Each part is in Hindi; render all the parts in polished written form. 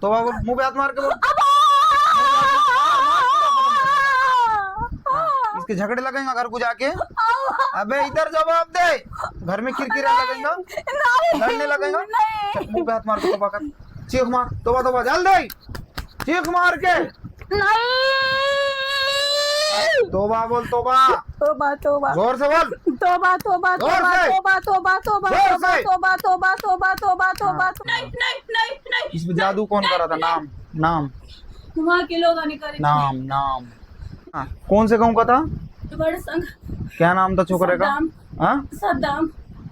तोबा बोल, मुंह पे हाथ मार के बोल। इसके झगड़े लगेगा घर को जाके। अबे इधर जवाब दे, घर में किरकिरा लगेगा, लड़ने लगेगा। मुंह पे हाथ मार के तोबा कर, चीख मार, तोबा तोबा जल्दी चीख मार के। तोबा बोल, तोबा तोबा तोबा जोर से बोल, तोबा तोबा जोर तोबा से। तोबा तोबा तोबा जोर से। तोबा तोबा तोबा तोबा तोबा। नहीं नहीं नहीं नहीं, इसमें जादू कौन करा था? नाम नाम वहाँ के लोग आने करे नाम नाम। हाँ, कौन से गाँव का था? बड़े संग क्या नाम था छोकरे का? सद्दाम। हाँ, सद्दाम।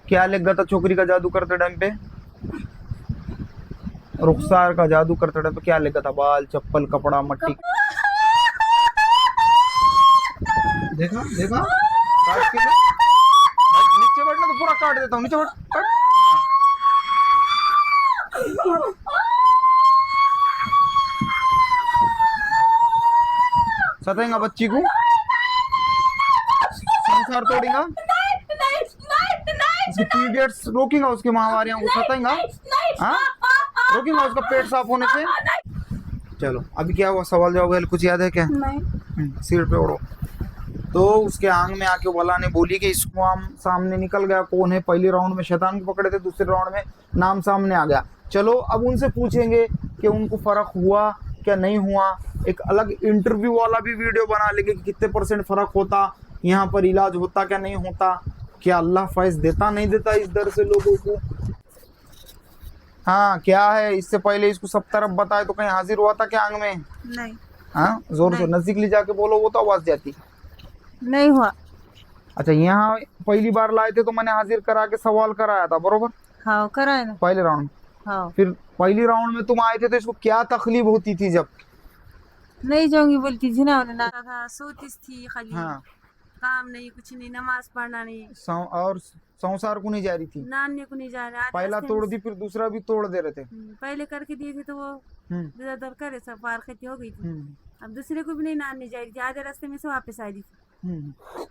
क्या लिख गया था छोकरी का जादू करते टाइम पे? रुखसार का जादू करते टाइम पे क्या लिखा था? बाल, चप्पल, कपड़ा, मट्टी। देखा देखा, काट के दे। नीचे बैठना तो पूरा काट देता हूँ, नीचे बैठ बैठ। सताएगा बच्ची को, संसार तोड़ेगा, उसके पीरियड्स रोकेगा, उसके माहवारियां को सताएगा, हाँ रोकेगा उसका पेट साफ होने से। चलो अभी क्या हुआ, सवाल जवाब कुछ याद है क्या? नहीं। सिर पे ओढ़ो। तो उसके आंग में आके वाला ने बोली कि इसको हम सामने निकल गया कौन है। पहले राउंड में शैतान को पकड़े थे, दूसरे राउंड में नाम सामने आ गया। चलो अब उनसे पूछेंगे कि उनको फर्क हुआ क्या नहीं हुआ। एक अलग इंटरव्यू वाला भी वीडियो बना लेंगे कि कितने % फर्क होता, यहाँ पर इलाज होता क्या नहीं होता, क्या अल्लाह फैज देता नहीं देता इस दर से लोगों को। हाँ क्या है, इससे पहले इसको सब तरफ बताए तो कहीं हाजिर हुआ था क्या आंग में? नहीं हाँ जोर से नजदीक ले जाके बोलो, वो तो आवाज जाती। नहीं हुआ। अच्छा यहाँ पहली बार लाए थे तो मैंने हाजिर करा के सवाल कराया था, बरोबर? हाँ कराए ना। पहले राउंड। हाँ फिर पहली राउंड में तुम आए थे तो इसको क्या तकलीफ होती थी जब? नहीं जाऊंगी बोलती थी ना, उन्हें था सोती थी खाली। हाँ, काम नहीं कुछ नहीं, नमाज पढ़ना नहीं, और संसार को नहीं जा रही थी। नानने को नहीं जा रहा। पहला तोड़ दी, फिर दूसरा भी तोड़ दे रहे थे। पहले करके दिए थे तो वो हम्म इधर करे सब पार खेती हो गई थी। हम्म अब दूसरे को भी नहीं नानने जा रही थी, आधे रास्ते में से वापस आ रही थी।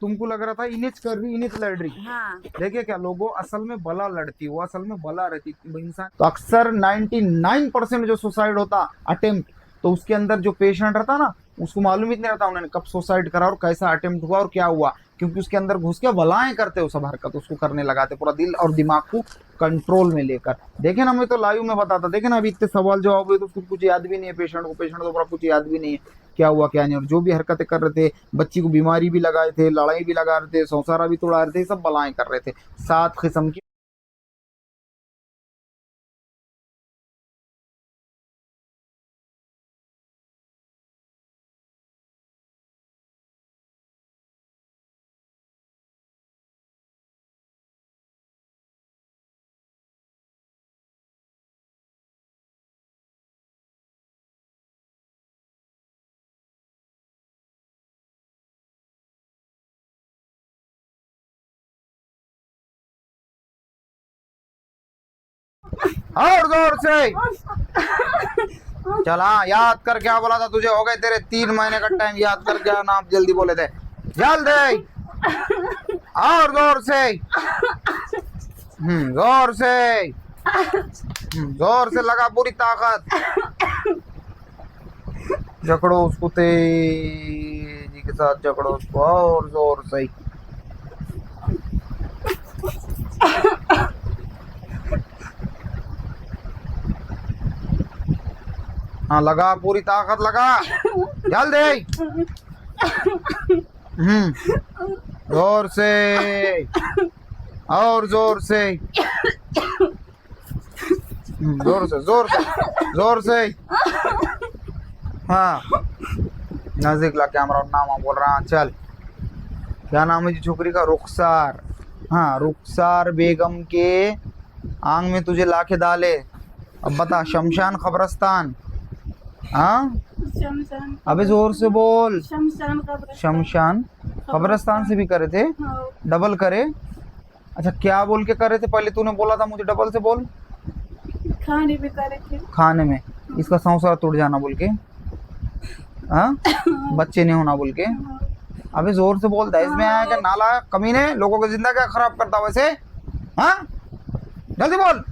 तुमको लग रहा था इनिच कर रही, इनिच लड़ रही। हाँ देखिए क्या लोगों, असल में बला लड़ती, वो असल में बला रहती इंसान। तो अक्सर 99% जो सुसाइड होता अटेम्प्ट, तो उसके अंदर जो पेशेंट रहता ना, उसको मालूम ही नहीं रहता उन्होंने कब सुसाइड करा और कैसा अटेम्प्ट हुआ और क्या हुआ, क्योंकि उसके अंदर घुस के बलाएं करते वो सब हरकत उसको करने लगाते, पूरा दिल और दिमाग को कंट्रोल में लेकर। देखे ना, मैं तो लाइव में बताता, देखे ना अभी इतने सवाल जवाब हुए तो उसको कुछ याद भी नहीं है पेशेंट को, पेशेंट को पूरा कुछ याद भी नहीं है क्या हुआ क्या नहीं। और जो भी हरकतें कर रहे थे, बच्ची को बीमारी भी लगाए थे, लड़ाई भी लगा रहे थे, संसारा भी तोड़ा रहे थे, सब बलाएं कर रहे थे 7 किस्म की। और जोर से चला, याद कर क्या बोला था तुझे, हो गए तेरे 3 महीने का टाइम, याद कर क्या नाम जल्दी बोले थे, जल्दी और जोर से। जोर से, जोर से लगा पूरी ताकत, जकड़ो उसको तेजी के साथ, जकड़ो उसको और जोर से। हाँ लगा, पूरी ताकत लगा, जल्दी। जोर से और जोर से, जोर से जोर से जोर से। हाँ नजदीक ला कैमरा, नाम बोल रहा। चल क्या नाम है जी छोकरी का? रुखसार। हाँ रुखसार बेगम के आंग में तुझे लाके डाले। अब बता, शमशान कब्रस्तान? हाँ शमशान। अबे जोर से बोल। शमशान कब्रिस्तान। शमशान कब्रस्तान से भी करे थे, डबल करे। अच्छा क्या बोल के करे थे? पहले तूने बोला था मुझे डबल से बोल। खाने भी करे थे। खाने में इसका संसार टूट जाना बोल के, हाँ बच्चे नहीं होना बोल के। अबे जोर से बोल, दहेज में आया क्या नाला कमीने, लोगों की जिंदगी क्या खराब करता वैसे, हाँ जल्दी बोल।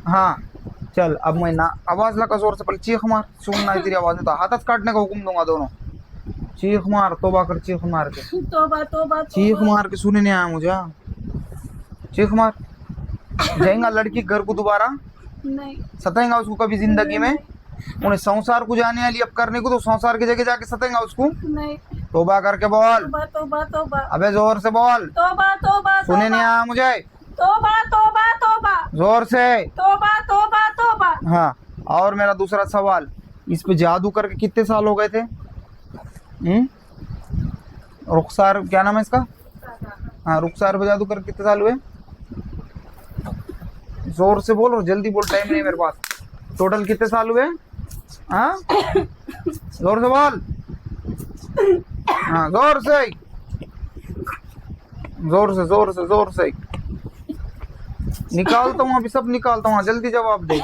हाँ चल अब मैं ना आवाज लगा जोर से, पहले चीख मार, सुनना है तेरी आवाज में तो हाथ काटने का हुक्म दूंगा दोनों। चीख मार, तौबा कर, चीख मार के, तौबा तौबा चीख मार के, सुने नहीं आया मुझे, चीख मार। जाएगा लड़की घर को दोबारा, नहीं सताएगा उसको कभी जिंदगी में? उन्हें संसार को जाने वाली अब करने को, तो संसार की जगह जाके सताएगा उसको? नहीं। तौबा करके बोल, तौबा तौबा तौबा अबे जोर से बोल, तौबा तौबा सुने नहीं आया मुझे, तौबा तौबा तौबा जोर से। तौबा तौबा तौबा। हाँ, और मेरा दूसरा सवाल, इस पे जादू करके कितने साल हो गए थे? रुखसार, क्या नाम है इसका? हाँ, रुखसार पे जादू करके कितने साल हुए? जोर से बोल और जल्दी बोल, टाइम नहीं मेरे पास। टोटल कितने साल हुए? हाँ, जोर से बोल, हाँ जोर से, जोर से जोर से जोर से। निकालता हूँ अभी, सब निकालता हूँ, जल्दी जवाब दे।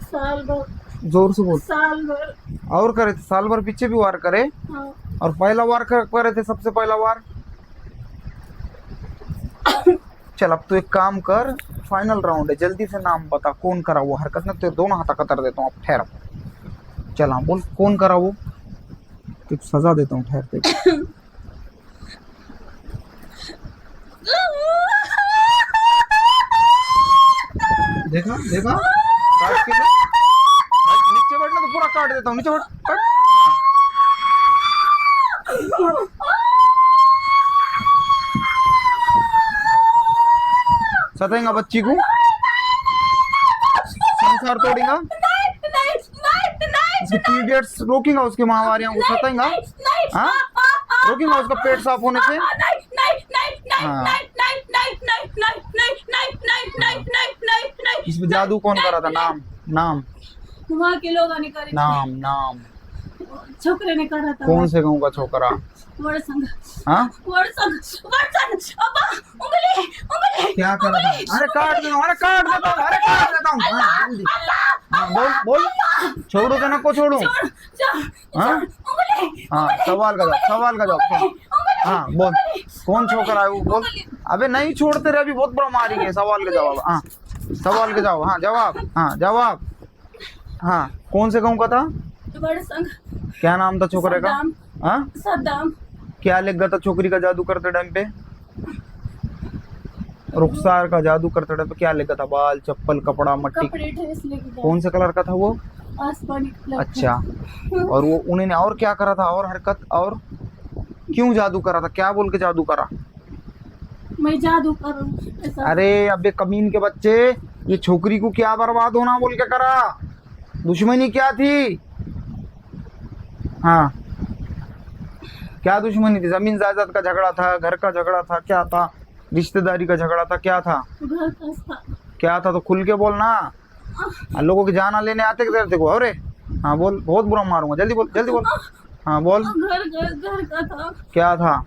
साल भर। जोर से बोल। साल भर। और करे थे साल भर, पीछे भी वार करे? हाँ। और पहला वार करे थे, सबसे पहला वार? चल अब तो एक काम कर, फाइनल राउंड है, जल्दी से नाम बता, कौन करा वो हरकत? ना तेरे दोनों हाथ कतर देता हूँ, अब ठहर। चल हाँ बोल, कौन करा वो? तो सजा देता हूँ, ठहरते। देखा देखा, काट के दे। नीचे बैठना तो पूरा काट देता हूँ, नीचे बैठ, काट। सताएगा बच्ची को, संसार तोड़ेगा, उसके पीरियड्स रोकेगा, उसके माहवारियां को सताएगा, हाँ रोकेगा उसका पेट साफ होने से। इस पे जादू कौन करा था? नाम नाम वहाँ के लोग आने करे। नाम नाम छोकरे ने करा था। कौन से गाँव का छोकरा? वर्ड संग। हाँ वर्ड संग। अब्बा उंगली उंगली। क्या करा था? अरे काट देता हूँ, अरे काट देता हूँ, अरे काट देता हूँ। हाँ जल्दी, हाँ बोल बोल, छोड़ू जना को छोड़ू? हाँ हाँ, सवाल का जवाब, सवाल का जवाब। हाँ बोल, कौन छोकरा है वो? बोल। अबे नहीं छोड़ते रहे, अभी बहुत बड़ा मारेंगे। सवाल का जवाब, हाँ सवाल का जवाब, हाँ जवाब, हाँ जवाब। हाँ कौन से गाँव का था? वर्ड संग। क्या नाम था छोकरे का? हाँ सद्दाम। क्या लिख गया था छोकरी का जादू करते टाइम पे? रुखसार का जादू करते टाइम पे क्या लिखा था? बाल, चप्पल, कपड़ा, मट्टी। कपड़े ड्रेस लेके कौन से कलर का था वो? आसमानी कलर। अच्छा, और वो उन्होंने और क्या करा था? और हरकत, और क्यों जादू करा था? क्या बोल के जादू करा? मैं जादू करूं। अरे अबे कमीन के बच्चे, ये छोकरी को क्या बर्बाद होना बोल के करा? दुश्मनी क्या थी? हाँ क्या दुश्मनी थी? जमीन जायदाद का झगड़ा था, घर का झगड़ा था, क्या था? रिश्तेदारी का झगड़ा था, क्या था? घर का था। क्या था? तो खुल के बोलना, लोगों की जाना लेने आते तेरे को। अरे हाँ बोल, बहुत बुरा मारूंगा, जल्दी बोल, जल्दी बोल। हाँ बोल। घर का था। क्या था?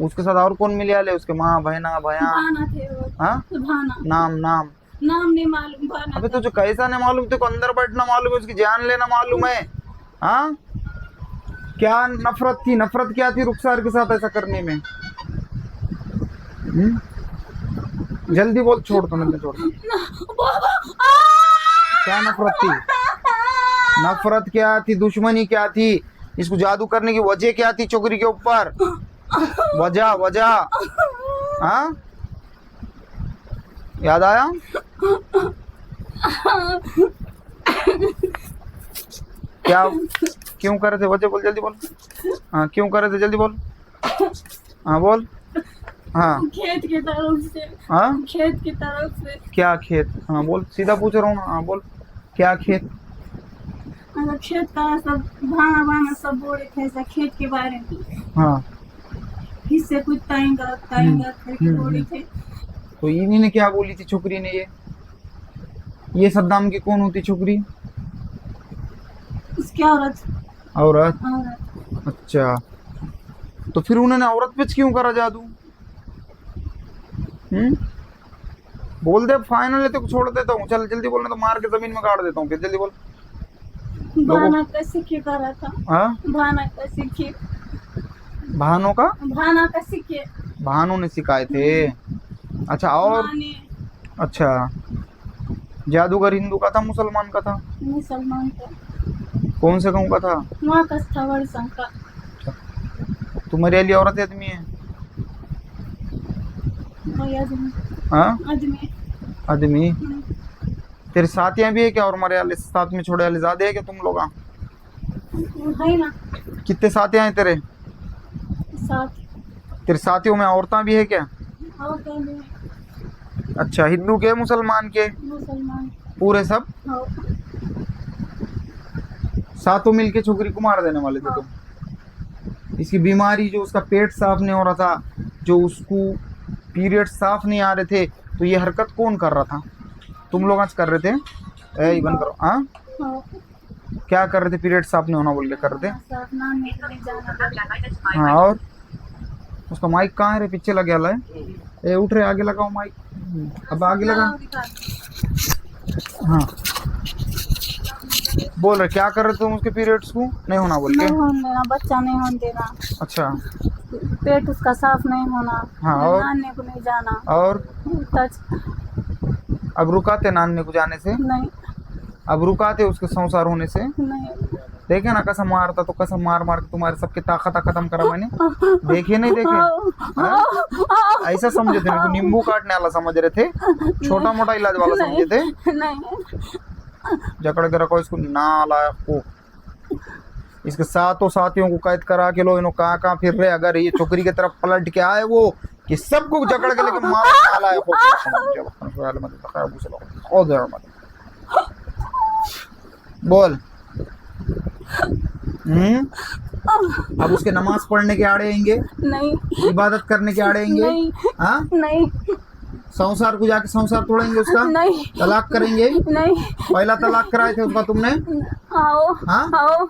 उसके साथ और कौन मिले? उसके माँ, बहना, भैया? भाना थे वो। हाँ भाना। नाम नाम नाम नहीं मालूम। भाना। अबे तुझे कैसा नहीं मालूम? तेरे को अंदर बैठना मालूम है, उसकी जान लेना मालूम है? हाँ क्या नफरत थी? नफरत क्या थी रुखसार के साथ ऐसा करने में? जल्दी बोल, छोड़ तो नहीं छोड़। क्या नफरत थी? नफरत क्या थी? दुश्मनी क्या थी? इसको जादू करने की वजह क्या थी छोकरी के ऊपर? वजह वजह, हाँ याद आया? क्या क्यों करे थे? वजह बोल, जल्दी बोल। हाँ क्यों करे थे? जल्दी बोल। हाँ बोल। हाँ खेत की तरफ से। हाँ खेत की तरफ से। क्या खेत? हाँ बोल, सीधा पूछ रहा हूँ ना। हाँ बोल, क्या खेत? मतलब खेत का सब भाना भाना सब बोले थे, ऐसा खेत के बारे में। हाँ इससे कुछ ताएंगा करके बोले थे। तो इन्हीं ने क्या बोली थी छोकरी ने? ये सद्दाम की कौन होती छोकरी? उसकी औरत। औरत? औरत। अच्छा, तो फिर उन्होंने औरत पे क्यों करा जादू? बोल दे, फाइनल है तो छोड़ देता हूँ। चल जल्दी बोलना, तो मार के जमीन में गाड़ देता हूँ। फिर जल्दी बोल। भाना का सिक्के करा था। हाँ भाना का सिक्के। भानों का? भाना का सिक्के। भानों ने सिखाए थे। अच्छा, और अच्छा, जादूगर हिंदू का था मुसलमान का था? मुसलमान का, कौन से गाँव का था? वहाँ का था वर्षा का। तुम्हारी वाली औरत है आदमी है? वही आदमी, हाँ आदमी। आदमी। तेरे साथियां भी है क्या? और हमारे वाले साथ में छोड़े वाले ज्यादा है क्या तुम लोग? है ना, कितने साथियां हैं तेरे? साथ। तेरे साथियों में औरतें भी है क्या? और क्या भी, अच्छा, हिंदू के मुसलमान के मुसलमान। पूरे सब हाँ, सातों मिलके छोकरी को मार देने वाले थे तुम? इसकी बीमारी जो उसका पेट साफ नहीं हो रहा था, जो उसको पीरियड साफ नहीं आ रहे थे, तो ये हरकत कौन कर रहा था? तुम लोग आज कर रहे थे? ए बंद करो। हाँ, हाँ। क्या कर रहे थे? पीरियड साफ नहीं होना बोल के कर रहे थे? साथ नानी के लिए जाना। हाँ, और उसका माइक कहाँ है रे? पीछे लगे वाला है। ए उठ रहे, आगे लगाओ माइक। अब आगे लगा। हाँ, बोल रहे क्या कर रहे तुम? उसके पीरियड्स को नहीं होना बोल के? नहीं होने देना, बच्चा नहीं होने देना, अच्छा, पेट उसका साफ नहीं होना। हाँ, और? नानी को नहीं जाना। और टच अब रुकाते नानने को जाने से? नहीं, अब रुकाते उसके संसार होने से? नहीं। देखे ना कसम मारता, तो कसम मार मार के तुम्हारे सबके ताकत खत्म करा मैंने। देखे नहीं देखे? हाँ? ऐसा समझे थे? मेरे को नींबू काटने वाला समझ रहे थे? छोटा मोटा इलाज वाला समझे थे? नहीं, जकड़ के रखो इसको, नालायक को। इसके सातों साथियों को कैद करा के लो, इन्हों कहाँ फिर रहे। अगर ये छोकरी की तरफ पलट के आए वो, कि सबको जकड़ के लेके मार नालायक हो। बोल। अब उसके नमाज पढ़ने के आड़े आएंगे, नहीं, इबादत करने के आड़े आएंगे? नहीं, हाँ, नहीं, संसार को जाके संसार तोड़ेंगे उसका? नहीं, तलाक करेंगे? नहीं। पहला तलाक कराए थे उसका तुमने? आओ, हाँ, आओ,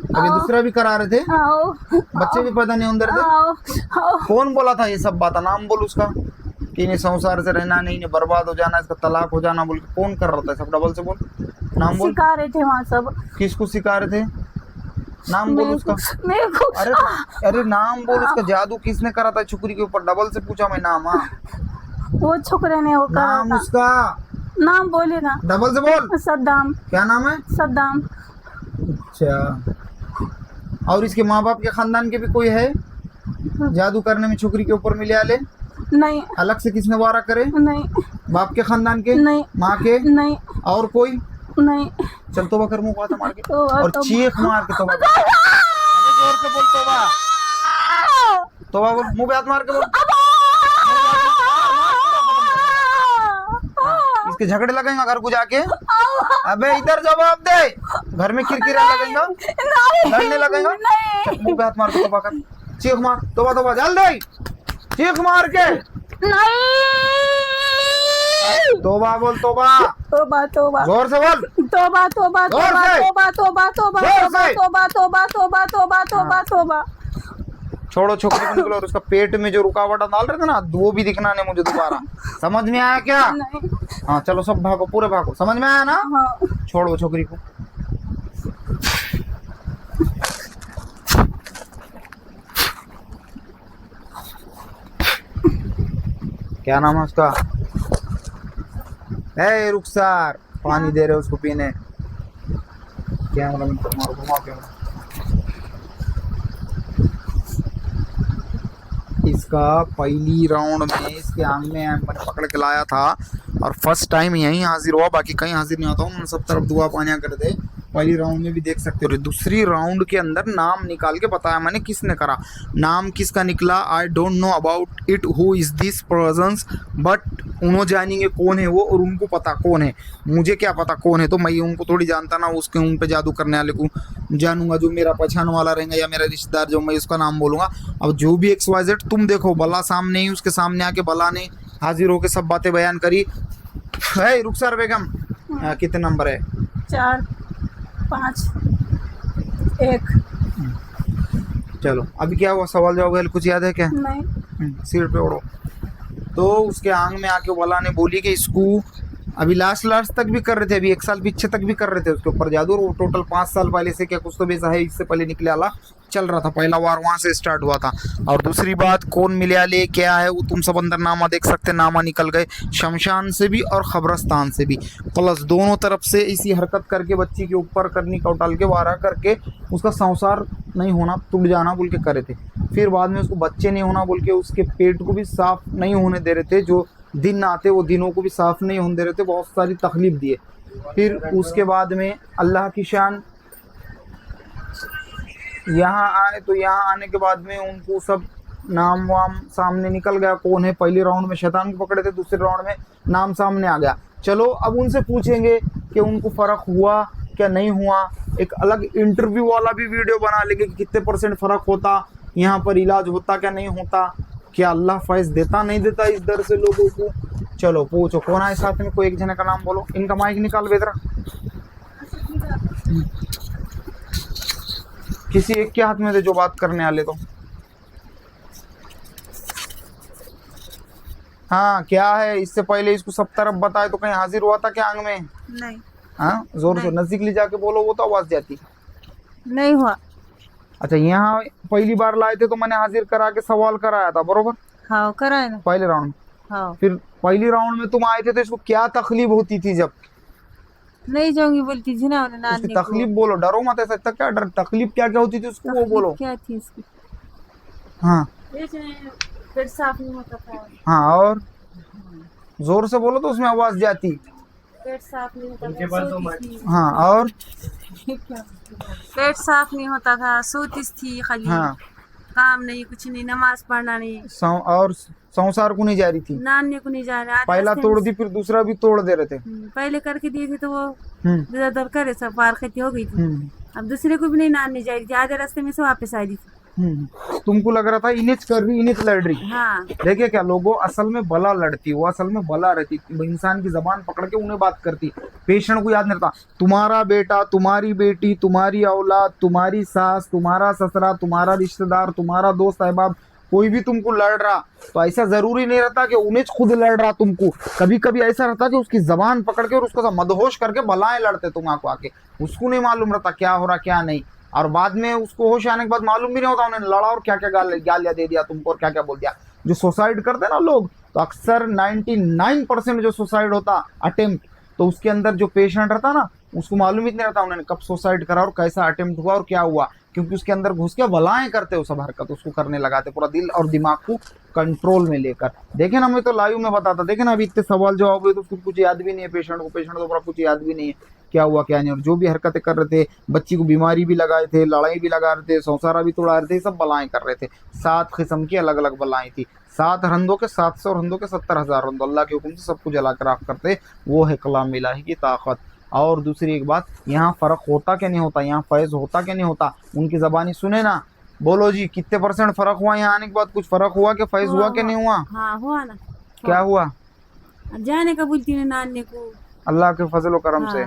अभी दूसरा भी करा रहे थे? आओ, बच्चे भी पैदा नहीं अंदर थे? आओ, आओ। कौन बोला था ये सब बात? नाम बोल उसका, कि इन्हें संसार से रहना नहीं, इन्हें बर्बाद हो जाना, इसका तलाक हो जाना बोल के कौन कर रहा था सब? डबल से बोल, नाम बोल। सिखा रहे थे वहाँ सब। किसको सिखा रहे थे? नाम बोल उसका। मेरे को अरे अरे नाम बोल उसका। जादू किसने करा था छोकरी के ऊपर? डबल से पूछा मैं नाम। हाँ, वो छोकरे ने वो करा नाम था। उसका नाम बोले ना, डबल से बोल। सद्दाम। क्या नाम है? सद्दाम। अच्छा, और इसके माँ बाप के खानदान के भी कोई है जादू करने में छोकरी के ऊपर मिले आले? नहीं, अलग से किसने वारा करे? नहीं, बाप के खानदान के? नहीं, माँ के? नहीं, और कोई? नहीं। चल तोबा कर, मुंह को हाथ मार के तोबा, और तोबा। चीख मार के तोबा कर। अबे जोर से बोल तोबा। तोबा बोल, मुंह पे हाथ मार के बोल। हाँ, इसके झगड़े लगेंगे घर को जाके? अबे इधर जवाब दे। घर में किरकिरा लगेगा, लड़ने लगेगा। चल, मुंह पे हाथ मार के तोबा कर, चीख मार। तोबा तोबा जल्दी चीख मार के। तोबा बोल, तोबा। तोबा, तोबा, जोर से बोल। तोबा, तोबा, जोर तोबा, से। तोबा, तोबा, तोबा, जोर तोबा, से। तोबा, तोबा, तोबा, तोबा, तोबा, तोबा। छोड़ो छोकरी को, निकलो। और उसका पेट में जो रुकावट डाल रहे थे ना, वो भी दिखना नहीं मुझे दोबारा। समझ में आया क्या? नहीं। हाँ चलो सब भागो, पूरे भागो। समझ में आया ना? हाँ। छोड़ो छोकरी को। क्या नाम है उसका? ए रुखसार, पानी दे रहे उसको पीने। क्या मतलब? मारो घुमाओ कैमरा। इसका पहली राउंड में इसके आंग में मैंने पकड़ के लाया था और फर्स्ट टाइम यहीं हाजिर हुआ, बाकी कहीं हाजिर नहीं होता हूँ। उन्होंने सब तरफ दुआ पानिया कर दे। पहली राउंड में भी देख सकते हो। दूसरी राउंड के अंदर नाम निकाल के बताया मैंने किसने करा। नाम किसका निकला I don't know about it who is this persons, but उन्होंने जानेंगे कौन है वो और उनको पता कौन है। मुझे क्या पता कौन है, तो मैं उनको थोड़ी जानता ना। उसके उन पे जादू करने वाले को जानूंगा, जो मेरा पहचान वाला रहेगा या मेरा रिश्तेदार, जो मैं उसका नाम बोलूँगा। अब जो भी XYZ तुम देखो, बला सामने ही उसके सामने आके बला ने हाजिर होकर सब बातें बयान करी। है रुखसार बेगम, कितने नंबर है? 4, 5, 1। चलो अभी क्या हुआ? सवाल जवाब कुछ याद है क्या? नहीं। सिर पे ओढ़ो। तो उसके आंग में आके वाला ने बोली कि इसको अभी लास्ट तक भी कर रहे थे, अभी 1 साल पीछे तक भी कर रहे थे उसके ऊपर जादू। और वो टोटल 5 साल पहले से क्या कुछ तो वैसा है, इससे पहले निकले आला चल रहा था, पहला वार वहां से स्टार्ट हुआ था। और दूसरी बात, कौन मिल्याले क्या है वो तुम सब अंदर नामा देख सकते, नामा निकल गए शमशान से भी और खबरस्तान से भी, प्लस दोनों तरफ से इसी हरकत करके बच्ची के ऊपर करनी कौटाल के वारा करके उसका संसार नहीं होना, टूट जाना बोल के करे थे। फिर बाद में उसको बच्चे नहीं होना बोल के उसके पेट को भी साफ नहीं होने दे रहे थे, जो दिन आते वो दिनों को भी साफ नहीं होने दे रहे थे, बहुत सारी तकलीफ दिए। फिर उसके बाद में अल्लाह की शान यहाँ आए, तो यहाँ आने के बाद में उनको सब नाम वाम सामने निकल गया, कौन है। पहले राउंड में शैतान को पकड़े थे, दूसरे राउंड में नाम सामने आ गया। चलो अब उनसे पूछेंगे कि उनको फ़र्क हुआ क्या नहीं हुआ, एक अलग इंटरव्यू वाला भी वीडियो बना लेंगे कि कितने % फ़र्क होता, यहाँ पर इलाज होता क्या नहीं होता, क्या अल्लाह फैज़ देता नहीं देता इस दर से लोगों को। चलो पूछो कौन आए साथ में, कोई एक जने का नाम बोलो, इनका माइक निकाल बेदरा, किसी एक के हाथ में दे जो बात करने वाले। तो हाँ क्या है, इससे पहले इसको सब तरफ बताए तो कहीं हाजिर हुआ था क्या आंग में? नहीं, हाँ जोर से नजदीक ले जाके बोलो, वो तो आवाज जाती। नहीं हुआ। अच्छा यहाँ पहली बार लाए थे तो मैंने हाजिर करा के सवाल कराया था, बरोबर? हाँ कराए ना। पहले राउंड। हाँ फिर पहली राउंड में तुम आए थे तो इसको क्या तकलीफ होती थी? जब नहीं जाऊंगी बोलती थी ना उन्हें उसकी नानी को। तकलीफ बोलो, डरो मत ऐसा। तक क्या डर, तकलीफ क्या क्या होती थी उसको वो बोलो। क्या थी इसकी? हाँ पेट साफ नहीं होता था। हाँ और जोर से बोलो तो उसमें आवाज जाती। पेट साफ नहीं होता था। हाँ और पेट साफ नहीं होता था, सोतीस थी खाली। हाँ काम नहीं, कुछ नहीं, नमाज पढ़ना नहीं। और संसार को नहीं जा रही थी, नानने को नहीं जा रहा। पहला तोड़ दी फिर दूसरा भी तोड़ दे रहे थे। पहले करके दिए थे तो वो हम्म दर करे सब पार खेती हो गई थी। अब दूसरे को भी नहीं नानने जा रही थी, आधे रास्ते में से वापस आ रही थी। तुमको लग रहा था इनिच कर रही, इनिच लड़ रही। हाँ देखिए क्या लोगों, असल में बला लड़ती, वो असल में बला रहती, इंसान की जबान पकड़ के उन्हें बात करती, पेशेंट को याद नहीं रहता। तुम्हारा बेटा, तुम्हारी बेटी, तुम्हारी औलाद, तुम्हारी सास, तुम्हारा ससुरा, तुम्हारा रिश्तेदार, तुम्हारा दोस्त अहबाब, कोई भी तुमको लड़ रहा तो ऐसा जरूरी नहीं रहता कि उन्हें खुद लड़ रहा तुमको। कभी कभी ऐसा रहता कि उसकी जबान पकड़ के और उसको मदहोश करके बलाएं लड़ते तुम आको आके, उसको नहीं मालूम रहता क्या हो रहा क्या नहीं। और बाद में उसको होश आने के बाद मालूम भी नहीं होता उन्हें लड़ा और क्या क्या गालियां दे दिया तुमको और क्या क्या बोल दिया। जो सुसाइड करते ना लोग, तो अक्सर 99% जो सुसाइड होता अटेम्प्ट, तो उसके अंदर जो पेशेंट रहता ना उसको मालूम ही नहीं रहता उन्होंने कब सुसाइड करा और कैसा अटेम्प्ट हुआ और क्या हुआ, क्योंकि उसके अंदर घुस के बलाएं करते हो सब हरकत उसको करने लगाते, पूरा दिल और दिमाग को कंट्रोल में लेकर। देखे ना, मैं तो लाइव में बताता, देखे ना अभी इतने सवाल जवाब हुए तो उसको कुछ याद भी नहीं है पेशेंट को, पेशेंट को पूरा कुछ याद भी नहीं है क्या हुआ क्या नहीं। और जो भी हरकतें कर रहे थे, बच्ची को बीमारी भी लगाए थे, लड़ाई भी लगा रहे थे, संसारा भी तोड़ा रहे थे, सब बलाएं कर रहे थे। 7 किस्म की अलग अलग बलाएं थी, 7 रंदों के 700 रंदों के 70,000 रंद, अल्लाह के हुक्म से सबको जला कर आग करते, वो है कलाम इलाही की ताकत। और दूसरी एक बात, यहाँ फ़र्क होता क्या नहीं होता, यहाँ फैज़ होता क्या नहीं होता, उनकी ज़बानी सुने ना, बोलो जी कितने % फ़र्क हुआ यहाँ आने के बाद? कुछ फ़र्क हुआ कि फैज़ हुआ कि नहीं हुआ? हाँ हुआ ना। क्या हुआ? जाने का बोलती है नानने को, अल्लाह के फजल व करम से।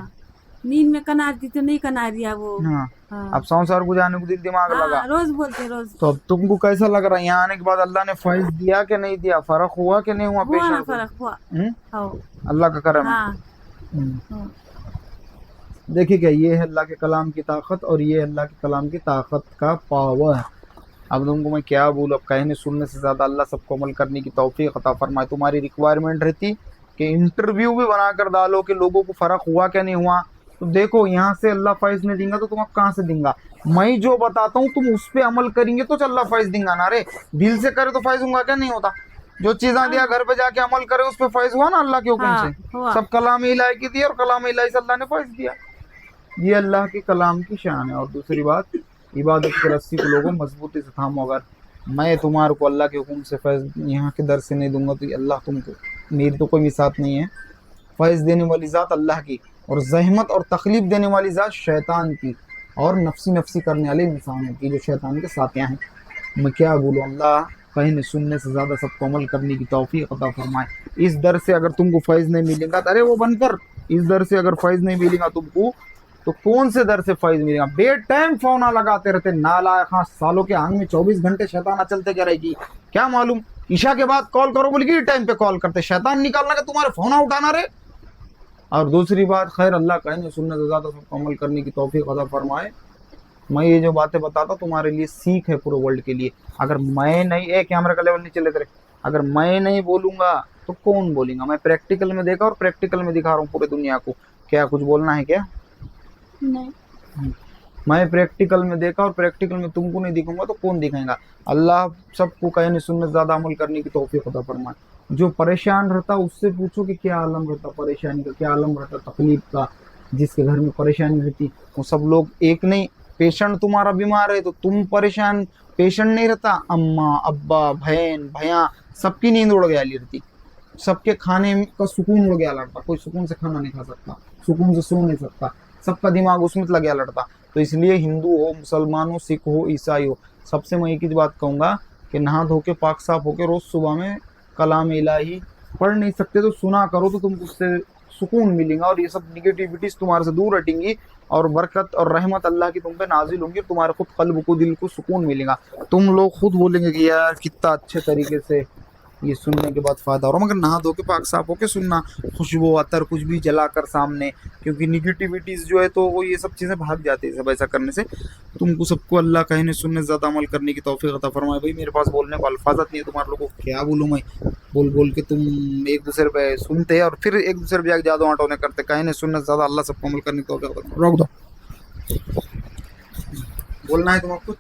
नींद में कनार दी तो नहीं कनार दिया वो। हाँ अब संसार को जाने को दिल दिमाग लगा, रोज बोलते रोज। तो अब तुमको कैसा लग रहा है यहाँ आने के बाद? अल्लाह ने फैज़ दिया कि नहीं दिया? फ़र्क हुआ कि नहीं हुआ? पेशेंट को फर्क हुआ। अल्लाह का करम है। देखिए क्या, ये है अल्लाह के कलाम की ताकत और ये अल्लाह के कलाम की ताकत का पावर। अब तुमको मैं क्या बोलूँ, अब कहने सुनने से ज़्यादा अल्लाह सबको अमल करने की तौफीक अता फरमाए। तुम्हारी रिक्वायरमेंट रहती कि इंटरव्यू भी बना कर डालो कि लोगों को फ़र्क हुआ क्या नहीं हुआ, तो देखो यहाँ से अल्लाह फैज़ नहीं देंगे तो तुम कहाँ से देंगे? मैं जो बताता हूँ तुम उस पर अमल करेंगे तो अल्लाह फैज़ देंगे ना रे। दिल से करे तो फैज़ होगा क्या? नहीं होता। जो चीज़ें दिया घर पे जाके अमल करे उस पर फैज़ हुआ ना अल्लाह के हुक्म से। सब कलाम इलाही की दी और कलाम इलाही से अल्लाह ने फैज़ दिया। ये अल्लाह के कलाम की शान है। और दूसरी बात, इबादत की रस्सी को लोगों मजबूती से थामो। अगर मैं तुम्हारे को अल्लाह के हुक्म से फैज़ यहाँ के दर से नहीं दूंगा तो अल्लाह तुमको, मेरी तो कोई मिसात नहीं है, फैज़ देने वाली ज़ात अल्लाह की और जहमत और तकलीफ़ देने वाली ज़ात शैतान की और नफसी नफसी करने वाले इंसानों की जो शैतान के साथियाँ हैं। मैं क्या बोलूँ, अल्लाह कहने सुनने से ज़्यादा सबको अमल करने की तौफीक अता फरमाए। इस दर से अगर तुमको फैज़ नहीं मिलेगा, अरे वो बनकर, इस दर से अगर फैज़ नहीं मिलेगा तुमको तो कौन से दर से फैज़ मिलेगा? बेड टाइम फोन लगाते रहते नालायक, हाँ सालों के आंग में 24 घंटे शैतान चलते क्या रहेगी क्या मालूम? ईशा के बाद कॉल करो बोल के टाइम पे कॉल करते, शैतान निकालना का तुम्हारे फोन उठाना रे। और दूसरी बात, खैर अल्लाह कहने सुनने से ज़्यादा सबको अमल करने की तौफीक अता फरमाए। मैं ये जो बातें बताता तुम्हारे लिए सीख है पूरे वर्ल्ड के लिए। अगर मैं नहीं, कैमरा का लेवल नहीं चले तेरे, अगर मैं नहीं बोलूंगा तो कौन बोलेगा? मैं प्रैक्टिकल में देखा और प्रैक्टिकल में दिखा रहा हूँ पूरे दुनिया को। क्या कुछ बोलना है क्या? नहीं। मैं प्रैक्टिकल में देखा और प्रैक्टिकल में तुमको नहीं दिखाऊंगा तो कौन दिखाएगा? अल्लाह सबको कहने सुन्नत ज्यादा अमल करने की तौफीक अता फरमाए। जो परेशान रहता उससे पूछो कि क्या आलम रहता परेशानी का, क्या आलम रहता तकलीफ का। जिसके घर में परेशानी रहती वो सब लोग एक नहीं। पेशेंट तुम्हारा बीमार है तो तुम परेशान, पेशेंट नहीं रहता, अम्मा अब्बा बहन भैया सबकी नींद उड़ गया रहती, सबके खाने का सुकून उड़ गया लड़ता। कोई सुकून से खाना नहीं खा सकता, सुकून से सो नहीं सकता, सबका दिमाग उसमें लग गया लड़ता। तो इसलिए हिंदू हो, मुसलमान हो, सिख हो, ईसाई हो, सबसे मैं एक ही बात कहूंगा कि नहा धो के पाक साफ होके रोज सुबह में कलाम इलाही पढ़ नहीं सकते तो सुना करो, तो तुमको उससे सुकून मिलेगा और ये सब निगेटिविटीज तुम्हारे से दूर हटेंगी और बरकत और रहमत अल्लाह की तुम पे नाजिल होंगी और तुम्हारे खुद कल्ब को, दिल को सुकून मिलेगा। तुम लोग खुद बोलेंगे कि यार कितना अच्छे तरीके से ये सुनने के बाद फायदा हो रहा, मगर नहा धो के पाक साफ होके सुनना, खुशबू अतर कुछ भी जलाकर सामने, क्योंकि निगेटिविटीज जो है तो वो ये सब चीजें भाग जाती है सब ऐसा करने से। तुमको सबको अल्लाह कहने सुनने ज्यादा अमल करने की तौफीक अता फरमाए। भाई मेरे पास बोलने को अल्फाजत नहीं है, तुम्हारे लोगों को क्या बोलूं मैं, बोल बोल के तुम एक दूसरे पे सुनते हैं और फिर एक दूसरे पे जाके जादू आटोने करते। कहने सुनने ज्यादा अल्लाह सबको अमल करने की तौफीक अता फरमाए। रोक दो, बोलना है तुम्हें कुछ?